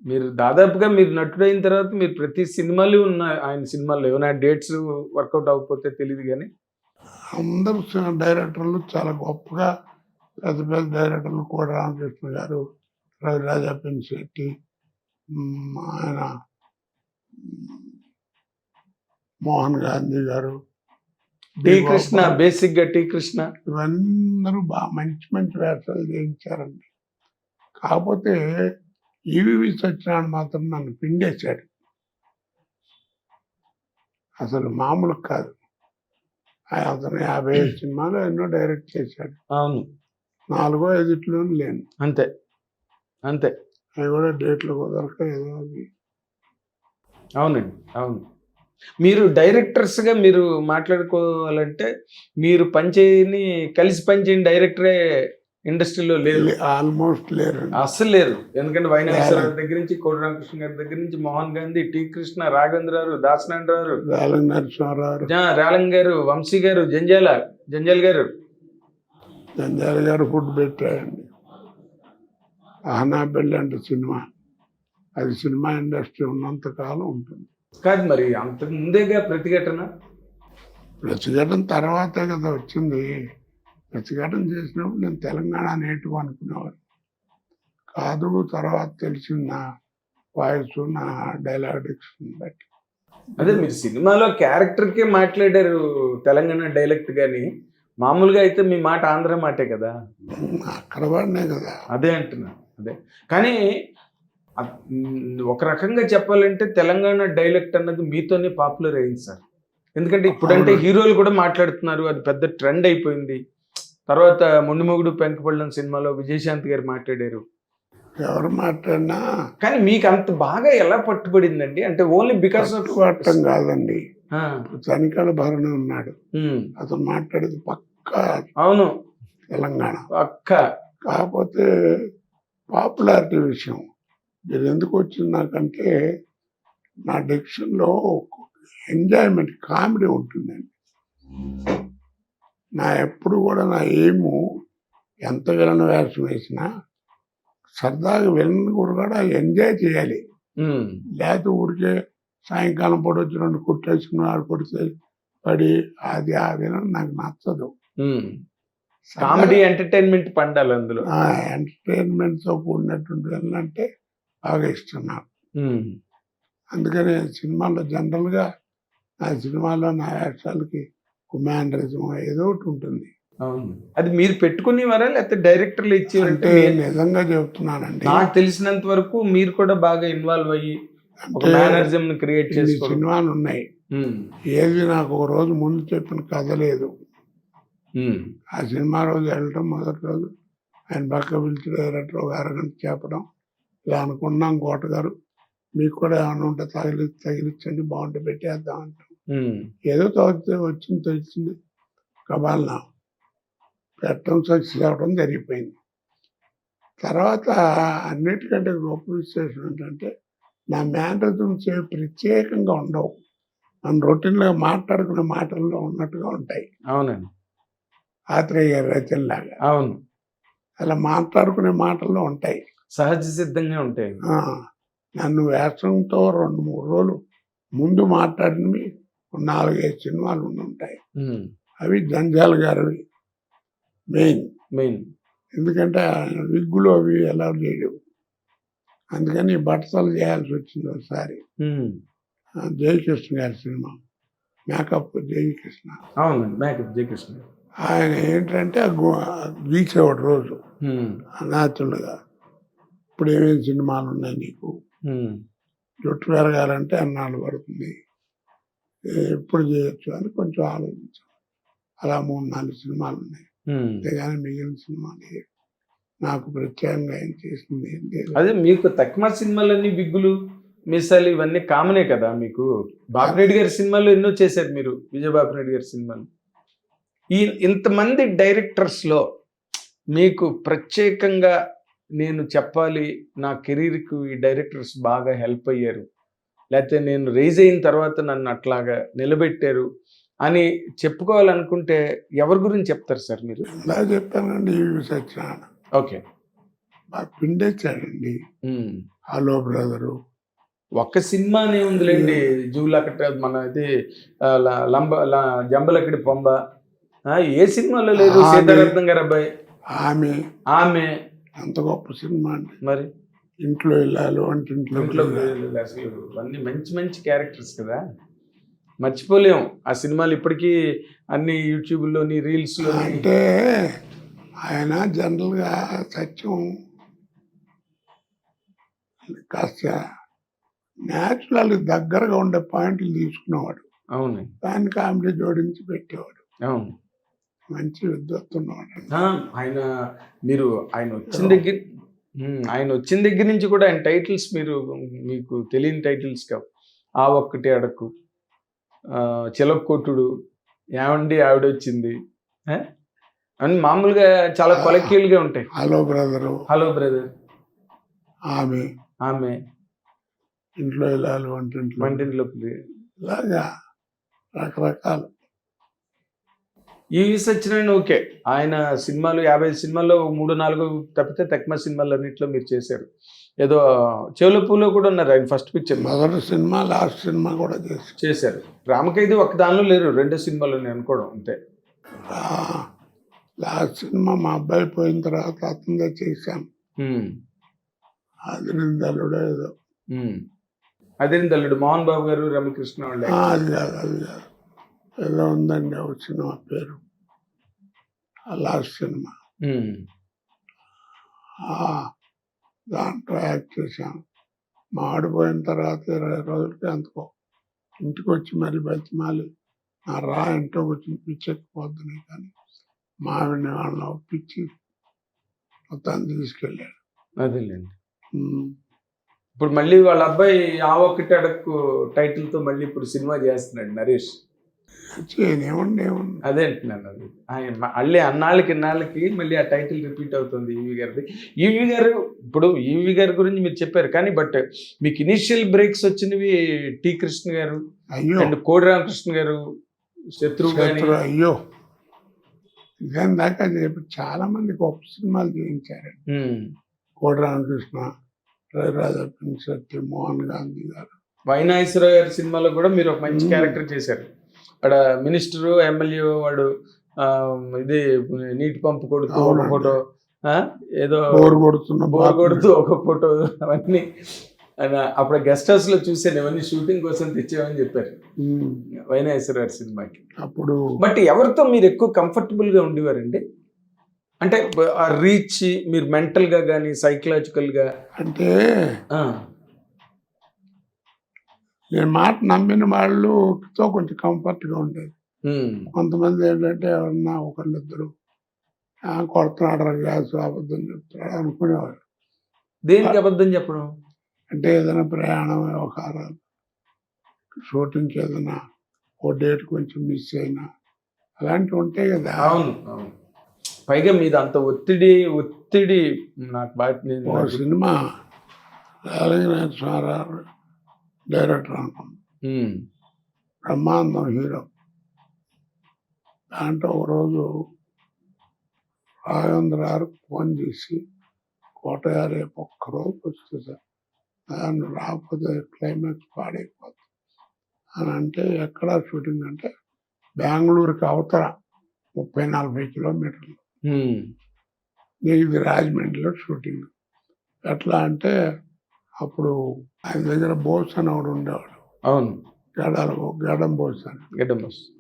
మీరు దాదాపుగా మీరు నటుడైన తర్వాత మీరు ప్రతి సినిమాలో ఉన్న ఆయన సినిమాల్లో ఏమైనా డేట్స్ వర్కౌట్ అవ్వకపోతే తెలీదు గానీ అందరూ డైరెక్టర్లు చాలా గొప్పగా పెద్ద పెద్ద డైరెక్టర్లు కూడా రామకృష్ణ గారు, రవిరాజా పెన్శెట్టి, ఆయన మోహన్ గాంధీ గారు, టీ కృష్ణ, బేసిక్‌గా టీ కృష్ణ ఇవందరూ బాగా మంచి మంచి వేషాలు చేయించారండి. కాకపోతే ఈవీవి సత్యనారాయణ మాత్రం నన్ను పిండేశాడు. అసలు మామూలు కాదు. అతను 55 సినిమాలు ఎన్నో డైరెక్ట్ చేశాడు. అవును. 4-5 లేను. అంతే. అంతే. అవి కూడా డేట్లు కుదరక ఏదో అవి. అవునండి. అవును. మీరు డైరెక్టర్స్‌గా మీరు మాట్లాడుకోవాలంటే మీరు కలిసి పనిచేయని డైరెక్టరే ఇండస్ట్రీలో లేరు. ఆల్మోస్ట్ లేరు. అస్సలు లేరు. ఎందుకంటే వైనాగేశ్వరరావు దగ్గర నుంచి, కోడి రామకృష్ణ గారి దగ్గర నుంచి, మోహన్ గాంధీ, టీ కృష్ణ, రాఘవేంద్రరావు, దాసనారాయణరావు, రేలంగ్ గారు, వంశీ గారు, జంజాల గారు ఫుడ్ పెట్టారండి. అహనాబెల్లి అంటే సినిమా, అది సినిమా ఇండస్ట్రీ ఉన్నంత కాలం ఉంటుంది. కాదు మరి అంతకు ముందేగా ప్రతిఘటన తర్వాతే కదా వచ్చింది. ప్రతిఘటన చేసినప్పుడు నేను తెలంగాణ నేటివ్ అనుకునేవాడు కాదు. తర్వాత తెలిసింది నా వాయిస్, నా డైలాగ్ డిక్షన్ బట్టి. అదే మీరు సినిమాలో క్యారెక్టర్కే మాట్లాడారు తెలంగాణ డైలెక్ట్ గాని, మామూలుగా అయితే మీ మాట ఆంధ్ర మాటే కదా. అక్కడ వాడినే కదా. అదే అంటున్నా. అదే కానీ ఒక రకంగా చెప్పాలంటే తెలంగాణ డైలెక్ట్ అన్నది మీతోనే పాపులర్ అయింది సార్. ఎందుకంటే ఇప్పుడంటే హీరోలు కూడా మాట్లాడుతున్నారు, అది పెద్ద ట్రెండ్ అయిపోయింది. తర్వాత మొండిమొగుడు పెంకపళ్ళం సినిమాలో విజయశాంతి గారు మాట్లాడారు. ఎవరు మాట్లాడినా కానీ మీకు అంత బాగా ఎలా పట్టుబడిందండి? అంటే ఓన్లీ బికాస్ ఆఫ్ పట్టం కాదండి. చనికాల భరణి ఉన్నాడు, అతను మాట్లాడేది పక్కా అవును తెలంగాణ పక్కా. కాకపోతే పాపులారిటీ విషయం మీరు ఎందుకు వచ్చింది నాకంటే, నా డిక్షన్లో ఎంజాయ్మెంట్, కామెడీ ఉంటుందండి. ఎప్పుడు కూడా నా ఏము ఎంత విలన్ వేషం వేసినా సరదాగా విలన్ కూడా ఎంజాయ్ చేయాలి. లేకపోతే ఊరికే సాయంకాలం పూట వచ్చి 2 కొట్టేసుకుని ఆడు కొడితే పడి అది ఆ విలన్ నాకు నచ్చదు. కామెడీ ఎంటర్టైన్మెంట్ పండాలి అందులో. ఎంటర్టైన్మెంట్తో కూడినటువంటి విలన్ అంటే బాగా ఇష్టం నాకు. అందుకని సినిమాలో జనరల్గా నా సినిమాలో నా వేషాలకి కుమాండరిజం ఏదో ఒకటి ఉంటుంది. అది మీరు పెట్టుకునేవారా లేకపోతే డైరెక్టర్లు ఇచ్చారంటే నిజంగా చెప్తున్నానండి. నాకు తెలిసినంత వరకు మీరు కూడా బాగా ఇన్వాల్వ్ అయ్యి మేనరిజం క్రియేట్ చేసి సినిమాలు ఉన్నాయి. ఏది నాకు ఒక రోజు ముందు చెప్పిన కథ లేదు. ఆ సినిమా రోజు వెళ్ళటం, మొదటి రోజు ఆయన పక్క పిలిచి డైరెక్టర్ ఒక అరగంట చెప్పడం, ఇలా అనుకున్నాం కోట గారు మీకు కూడా ఏమైనా ఉంటే తగిలించండి బాగుంటే పెట్టేద్దాం అంటాం. ఏదో వచ్చింది తెలిసింది కబాల్నా పెట్టడం సక్సెస్ అవ్వడం జరిగిపోయింది. తర్వాత అన్నిటికంటే గొప్ప విశేషం ఏంటంటే నా మేనరిజమ్స్ ప్రత్యేకంగా ఉండవు. మనం రొటీన్గా మాట్లాడుకునే మాటల్లో ఉన్నట్టుగా ఉంటాయి. అవునండి. ఆత్రేయ గారి రచనలాగా. అవును, అలా మాట్లాడుకునే మాటల్లో ఉంటాయి, సహజ సిద్ధంగా ఉంటాయి. నన్ను వేషంతో 2-3 రోజులు ముందు మాట్లాడినవి 4-5 సినిమాలు ఉంటాయి. అవి జంజాల గారివి మెయిన్. ఎందుకంటే విగ్గులు అవి ఎలా చేయలేవు, అందుకని బట్టలు చేయాల్సి వచ్చింది ఒకసారి. జయకృష్ణ గారి సినిమా మేకప్ జయకృష్ణ. అవునండి, మేకప్ జయకృష్ణ. ఆయన ఏంటంటే గీసేవాడు రోజు నాచులుగా. ఇప్పుడు ఏమేమి సినిమాలు ఉన్నాయి నీకు, జుట్టు పెరగాలంటే అన్నాళ్ళు పడుతుంది, ఎప్పుడు చేయొచ్చు అని కొంచెం ఆలోచించాం. అలా 3-4 సినిమాలు ఉన్నాయి. అంతేగాని మిగిలిన సినిమాలు నాకు ప్రత్యేకంగా ఏం చేసింది ఏం లేదు. అదే మీకు తక్కువ సినిమాలన్నీ బిగ్గులు మీసాలు ఇవన్నీ కామనే కదా మీకు. బాపిరెడ్డి గారి సినిమాలు ఎన్నో చేశారు మీరు, విజయబాపిరెడ్డి గారి సినిమాలు. ఇంతమంది డైరెక్టర్స్లో మీకు ప్రత్యేకంగా నేను చెప్పాలి, నా కెరీర్కు ఈ డైరెక్టర్స్ బాగా హెల్ప్ అయ్యారు, లేకపోతే నేను రైజ్ అయిన తర్వాత నన్ను అట్లాగా నిలబెట్టారు అని చెప్పుకోవాలనుకుంటే ఎవరి గురించి చెప్తారు సార్ మీరు? చెప్పానండి, ఈవీవి సత్యనారాయణ. ఓకే. బాగా పిండేశాడండి. ఉమ్. Hello brother. ఒక్క సినిమానే ఉందిలేండి, జూలకట మన ఇది జంబలకడి పొంబ, ఏ సినిమాలో లేదు ఆమె. సీతారత్నం గారు అబ్బాయి, ఆమె ఆమె. అంత గొప్ప సినిమా అండి. మరి ఇంట్లో వెళ్ళాలి, వంటింట్లో ఇంట్లో అసలు అన్ని మంచి మంచి క్యారెక్టర్స్ కదా, మర్చిపోలేం ఆ సినిమాలు ఇప్పటికీ అన్ని యూట్యూబ్లోని రీల్స్లో. అంటే ఆయన జనరల్గా సత్యం కాస్త న్యాచురల్ దగ్గరగా ఉండే పాయింట్లు తీసుకునేవాడు, అవును దాన్ని కామెడీ జోడించి పెట్టేవాడు. అవును. మంచి విద్వత్తున్నవాడు. ఆయన మీరు ఆయన వచ్చిన దగ్గర నుంచి కూడా ఆయన టైటిల్స్ మీకు తెలియని టైటిల్స్ కావు. ఆ ఒక్కటి అడకు, చిలకొట్టుడు, ఏమండి ఆవిడ వచ్చింది అని మామూలుగా చాలా కొలకీలుగా ఉంటాయి. హలో బ్రదరు, హలో బ్రదర్, ఆమె ఆమె, ఇంట్లో వెళ్ళాలి, వంటింట్లో ఇలాగా రకరకాలు. ఈవి సత్యనారాయణ ఓకే, ఆయన సినిమాలు 50 సినిమాల్లో 3-4 తప్పితే తక్కువ సినిమాలు అన్నింటిలో మీరు చేశారు. ఏదో చెవులపూలో కూడా ఉన్నారు ఆయన ఫస్ట్ పిక్చర్. మొదటి సినిమా లాస్ట్ సినిమా కూడా చేశారు. రామకైది ఒక్క దానిలో లేరు, 2 సినిమాలు నేను అనుకోవడం అంతే. లాస్ట్ సినిమా మా అబ్బాయి పోయిన తర్వాత అతనిదే చేశాం. అదిరిందల్లుడు ఏదో. అదిరిందల్లుడు మోహన్ బాబు గారు, రమ్యకృష్ణ వాళ్ళు. అది కాదు ఏదో ఉందండి ఒక సినిమా పేరు, లాస్ట్ సినిమా. దాంట్లో యాక్ట్ చేశాను. మా ఆడిపోయిన తర్వాత 20 రోజులకి అంతకో ఇంటికి వచ్చి మరి బతిమాలి నా ఇంట్లో వచ్చి పిచ్చెక్కిపోద్దునే కానీ మావిని వాళ్ళని ఒప్పించి మొత్తాన్ని తీసుకెళ్ళాడు. అదేలేండి. ఇప్పుడు మళ్ళీ వాళ్ళ అబ్బాయి ఆ ఒక్కటి అడక్కు టైటిల్తో మళ్ళీ ఇప్పుడు సినిమా చేస్తున్నాడు నరేష్. ఏముంది అదే అంటున్నాను, అది ఆయన మళ్ళీ ఇన్నాళ్ళకి మళ్ళీ ఆ టైటిల్ రిపీట్ అవుతుంది ఈవి గారిది. ఈవి గారు ఇప్పుడు ఈవి గారి గురించి మీరు చెప్పారు కానీ బట్ మీకు ఇనిషియల్ బ్రేక్స్ వచ్చినవి టి కృష్ణ గారు అండ్ కోడి రామకృష్ణ గారు, శత్రువు. అయ్యో దాని దాకా చాలా మంది గొప్ప సినిమాలు చేయించారు. కోడి రామకృష్ణ, రాజా సత్య, మోహన్ గాంధీ గారు. వైనాయశ్వరరావు గారి సినిమాలో కూడా మీరు ఒక మంచి క్యారెక్టర్ చేశారు. అక్కడ మినిస్టరు, ఎమ్మెల్యే వాడు ఇది నీటి పంపు కొడుతూ ఒక ఫోటో, ఏదో బోర్ కొడుతూ ఒక ఫోటో, అవన్నీ అప్పుడు గెస్ట్ హౌస్ లో చూసాను, ఇవన్నీ షూటింగ్ కోసం తెచ్చామని చెప్పారు వైనాయశ్వరరావు సినిమాకి. అప్పుడు బట్ ఎవరితో మీరు ఎక్కువ కంఫర్టబుల్ గా ఉండేవారండి? అంటే ఆ రీచ్ మీరు మెంటల్ గా కానీ సైకలాజికల్ గా? అంటే నేను మాట నమ్మిన వాళ్ళతో కొంచెం కంఫర్ట్గా ఉండేది. కొంతమంది ఏంటంటే ఎవరన్నా ఒకళ్ళిద్దరు కొడుతున్నాడు గ్యాస్, అబద్ధం చెప్తున్నాడు అనుకునేవారు. దేనికి అబద్ధం చెప్పడం? అంటే ఏదైనా ప్రయాణం వ్యవహారాలు, షూటింగ్కి ఏదైనా ఓ డేట్ కొంచెం మిస్ అయినా అలాంటివి ఉంటాయి కదా. అవును అవును. పైగా మీద అంత ఒత్తిడి నాకు బాగా. సినిమా డైరెక్టర్ అనుకున్నాను, బ్రహ్మాండం హీరో. దాంట్లో ఒకరోజు రాఘవేంద్ర గారు ఫోన్ చేసి, కోటయ్య రేపు ఒక్కరోజు వస్తే సార్, దాన్ని రాకపోతే క్లైమాక్స్ పాడైపోతుంది అని అంటే, ఎక్కడ షూటింగ్ అంటే బెంగళూరుకి అవతల 30-40 కిలోమీటర్లు, ఇది రాజమండ్రిలో షూటింగ్. ఎట్లా అంటే అప్పుడు ఆయన దగ్గర బోస్ అని ఒకడు ఉండేవాడు. అవును, గడం బోస్ అని.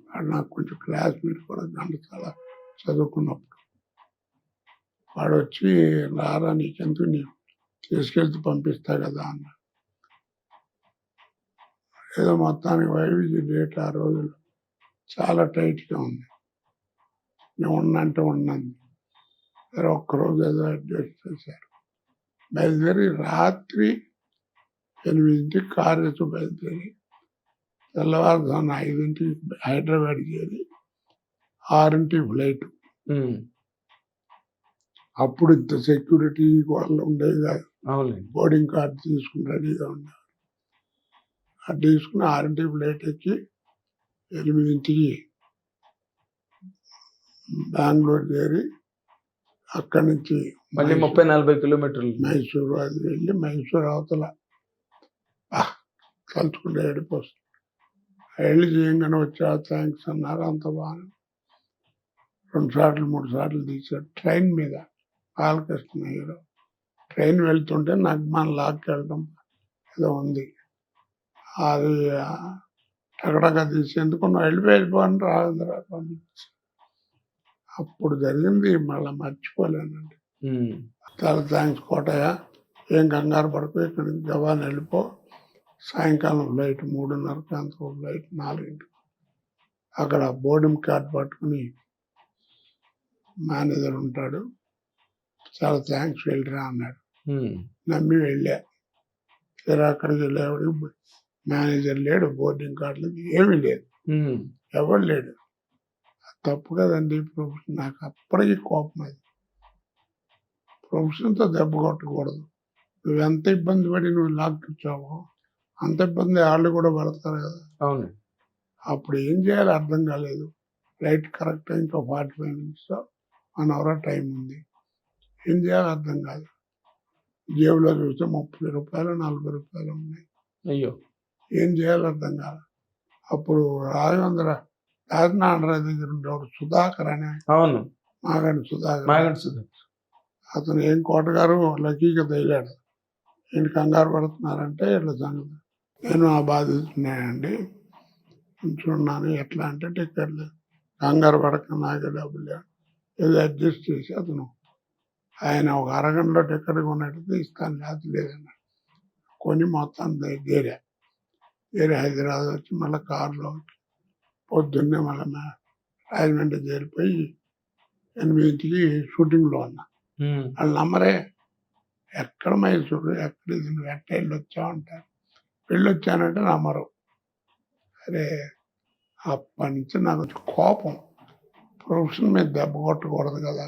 వాడు నాకు కొంచెం క్లాస్మేట్ కూడా, చాలా చదువుకున్నప్పుడు. వాడు వచ్చి, రారా నీకెందుకు, నేను తీసుకెళ్తే పంపిస్తా కదా అన్న. ఏదో మొత్తానికి వైవిజీ డేట్ ఆ రోజుల్లో చాలా టైట్గా ఉంది. నేను ఉన్నంటే ఉన్నాను. సరే ఒక్కరోజు ఏదో అడ్జస్ట్ చేశారు. బయలుదేరి రాత్రి 8ంటికి కారు వేసి బయలుదేరి తెల్లవారుజామున 5ంటికి హైదరాబాద్ చేరి 6ంటికి ఫ్లైట్. అప్పుడు ఇంత సెక్యూరిటీ వాళ్ళు ఉండేది కాదు. బోర్డింగ్ కార్డు తీసుకుని రెడీగా ఉండేవారు. అది తీసుకుని 6ంటికి ఫ్లైట్ ఎక్కి 8ంటికి బెంగళూరు చేరి అక్కడి నుంచి మళ్ళీ 30-40 కిలోమీటర్లు. మైసూరు అది వెళ్ళి మైసూరు అవతల తలుచుకుంటే ఏడిపోస్తుంది. వెళ్ళి చేయంగానే వచ్చా థ్యాంక్స్ అన్నారు. అంత బాగా 2 సార్లు 3 సార్లు తీశారు ట్రైన్ మీద. బాలకృష్ణ హీరో ట్రైన్ వెళ్తుంటే నగ్మాన్ లాక్కెళ్ళడం ఏదో ఉంది. అది అక్కడక్కడ తీసేందుకు నువ్వు వెళ్ళిపోని రాజేంద్ర పంపించి అప్పుడు జరిగింది. మళ్ళీ మర్చిపోలేనండి. చాలా థ్యాంక్స్ కోటయ్య, ఏం కంగారు పడుకో, ఇక్కడి నుంచి జవాన్ వెళ్ళిపో. సాయంకాలం ఫ్లైట్ 3:30 అంత ఫ్లైట్ 4 అక్కడ బోర్డింగ్ కార్డ్ పట్టుకుని మేనేజర్ ఉంటాడు, చాలా థ్యాంక్స్ వెళ్ళిరా అన్నాడు. నమ్మి వెళ్ళా. సరే అక్కడికి వెళ్ళేవాడికి మేనేజర్ లేడు, బోర్డింగ్ కార్డులకి ఏమీ లేదు, ఎవరు లేడు. తప్పు కదండి ప్రొఫెషన్. నాకు అప్పటికి కోపం. అది ప్రొఫెషన్తో దెబ్బ కొట్టకూడదు. నువ్వు ఎంత ఇబ్బంది పడి నువ్వు లాక్కొచ్చావో అంత ఇబ్బంది వాళ్ళు కూడా పడతారు కదా. అవును. అప్పుడు ఏం చేయాలో అర్థం కాలేదు. ఫ్లైట్ కరెక్ట్ ఇంకా 45 minutes 1 hour టైం ఉంది. ఏం చేయాలో అర్థం కాదు. జేబులో చూస్తే 30 రూపాయలు 40 రూపాయలు ఉన్నాయి. అయ్యో, ఏం చేయాలో అర్థం కాదు. అప్పుడు రాజేంద్ర రాజనాథరావు దగ్గర ఉండేవాడు సుధాకర్ అనే. అవును, మాగంటి సుధాకర్. అతను ఏం కోటగారు లక్కీగా తగిలాడు. ఏంటి కంగారు పడుతున్నారంటే ఇట్లా సంగతి. నేను ఆ బాధితున్నానండి, చూడన్నాను. ఎట్లా అంటే టికెట్ లేదు. కంగారు పడక నాకే డబ్బులు లేవు. ఏదో అడ్జస్ట్ చేసి అతను ఆయన ఒక అరగంటలో టికెట్ కొన్నట్టు ఇస్తాను, లేకపోతే లేదన్నాడు. కొని మొత్తం వేరే హైదరాబాద్ వచ్చి మళ్ళీ కారులో వచ్చి పొద్దున్నే మళ్ళీ రాజమండ్రి చేరిపోయి 8 షూటింగ్లో ఉన్నా. వాళ్ళు నమ్మరే, ఎక్కడ మైసూరు ఎక్కడ ఇది నువ్వు ఎట్ట వెళ్ళి వచ్చావు అంటారు. వెళ్ళొచ్చానంటే నమ్మరు. అరే అప్పటి నుంచి నాకు కోపం. ప్రొఫెషన్ మీద దెబ్బ కొట్టకూడదు కదా,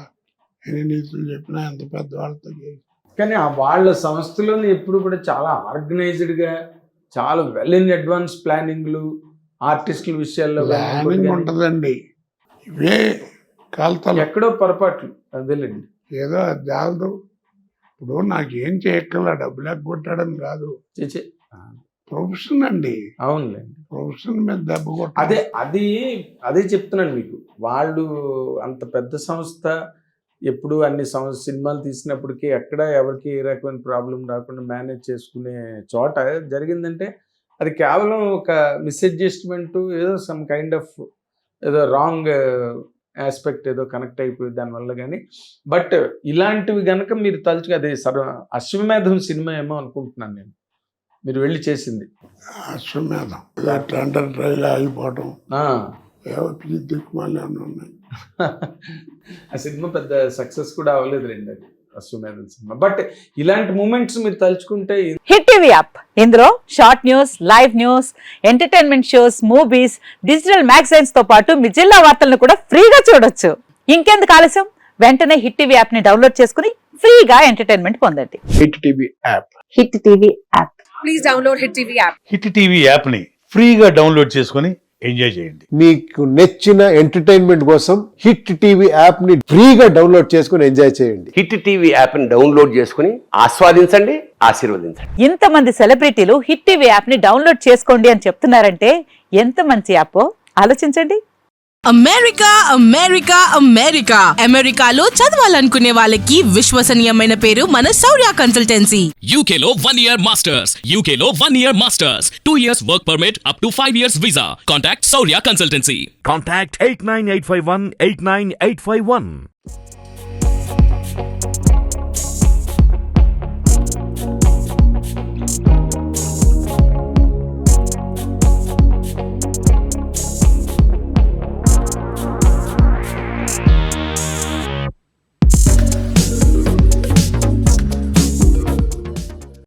ఎన్ని నీతులు చెప్పినా ఎంత పెద్దవాళ్ళతో చేసి. కానీ ఆ వాళ్ళ సంస్థలోనే ఎప్పుడు కూడా చాలా ఆర్గనైజ్డ్గా, చాలా వెల్ ఇన్ అడ్వాన్స్ ప్లానింగ్లు, ఆర్టిస్టుల విషయాల్లో ప్లానింగ్ ఉంటుందండి. ఇవే కాలుతాలు ఎక్కడో పొరపాట్లు. అదేలేండి, ఏదో జాలదు. ఇప్పుడు నాకేం చేయక్కర్లా, డబ్బులు ఎగ్గొట్టడం కాదు, ప్రొఫెషన్ అండి. అవునులేండి, ప్రొఫెషన్ మీద దెబ్బ కొట్ట. అదే చెప్తున్నాను మీకు. వాళ్ళు అంత పెద్ద సంస్థ, ఎప్పుడు అన్ని సినిమాలు తీసినప్పటికీ ఎక్కడ ఎవరికి ఏ రకమైన ప్రాబ్లం రాకుండా మేనేజ్ చేసుకునే చోట జరిగిందంటే అది కేవలం ఒక మిస్అడ్జస్ట్మెంట్, ఏదో సమ్ కైండ్ ఆఫ్ ఏదో రాంగ్ ఆస్పెక్ట్ ఏదో కనెక్ట్ అయిపోయింది దానివల్ల. కానీ బట్ ఇలాంటివి కనుక మీరు తలుచుకు, అదే అశ్వమేధం సినిమా ఏమో అనుకుంటున్నాను నేను మీరు వెళ్ళి చేసింది. అశ్వమేధం టెండర్ ట్రైల్ ఆగిపోవటం, దిక్కుమాలి ఉన్నాయి. ఆ సినిమా పెద్ద సక్సెస్ కూడా అవ్వలేదు రండి, అది అశ్వమేధం సినిమా. బట్ ఇలాంటి మూమెంట్స్ మీరు తలుచుకుంటే. హిట్ టీవీ యాప్, ఇందులో short news, live news, entertainment shows, movies, digital magazines తో పాటు మీ జిల్లా వార్తలను కూడా ఫ్రీగా చూడొచ్చు. ఇంకెందుకు ఆలస్యం, వెంటనే హిట్ టీవీ యాప్ ని డౌన్లోడ్ చేసుకుని ఫ్రీగా ఎంటర్టైన్మెంట్ పొందండి. Hit TV app. Hit TV app. Please download hit TV app. Hit TV app ని ఫ్రీగా డౌన్లోడ్ చేసుకుని ఎంజాయ్ చేయండి. మీకు నచ్చిన ఎంటర్టైన్మెంట్ కోసం హిట్ టీవీ యాప్ ని ఫ్రీగా డౌన్లోడ్ చేసుకుని ఎంజాయ్ చేయండి. హిట్ టీవీ యాప్ ని డౌన్లోడ్ చేసుకుని ఆస్వాదించండి, ఆశీర్వదించండి. ఇంతమంది సెలబ్రిటీలు హిట్ టీవీ యాప్ ని డౌన్లోడ్ చేసుకోండి అని చెప్తున్నారంటే ఎంత మంచి యాప్ ఆలోచించండి. అమెరికా అమెరికాలో చదవాలనుకునే వాళ్ళకి విశ్వసనీయమైన పేరు మన శౌర్య కన్సల్టెన్సీ. UK లో 1 year masters, 2 years work permit up to 5 years visa. Contact Saurya Consultancy. Contact 89851 89851.